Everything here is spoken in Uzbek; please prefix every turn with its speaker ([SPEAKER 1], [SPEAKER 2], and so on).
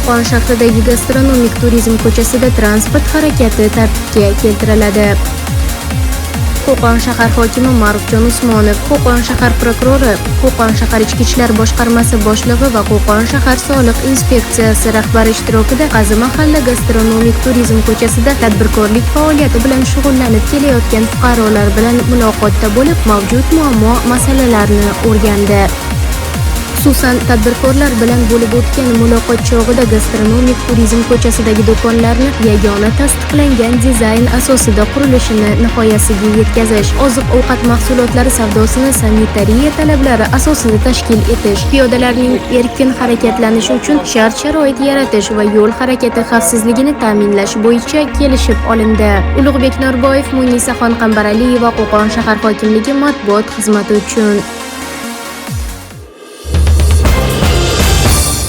[SPEAKER 1] Qo'qon shahridagi gastronomik turizm ko'chasida transport harakati tartibga keltiriladi. Qo'qon shahar hokimi Ma'rufjon Usmonov, Qo'qon shahar prokurori, Qo'qon shahar ichki ishlar boshqarmasi boshlig'i va Qo'qon shahar soliq inspeksiyasi rahbari ishtirokida Qazi mahalla gastronomik turizm ko'chasida tadbirkorlik faoliyati bilan shug'ullanib kelayotgan fuqarolar bilan muloqotda bo'lib, mavjud muammo masalalarni o'rgandi. Xususan, tadbirkorlar bilan bo'lib o'tgan muloqot chog'ida gastronomik turizm ko'chasidagi do'konlarni yagona tasdiqlangan dizayn asosida qurilishini nihoyasiga yetkazish, oziq-ovqat mahsulotlari savdosini sanitariya talablari asosida tashkil etish, piyodalarning erkin harakatlanishi uchun shart-sharoit yaratish va yo'l harakati xavfsizligini ta'minlash bo'yicha kelishib olindi. Ulug'bek Norboyev, Munisaxon Qambaraliyeva, Qo'qon shahar hokimligi matbuot xizmati uchun.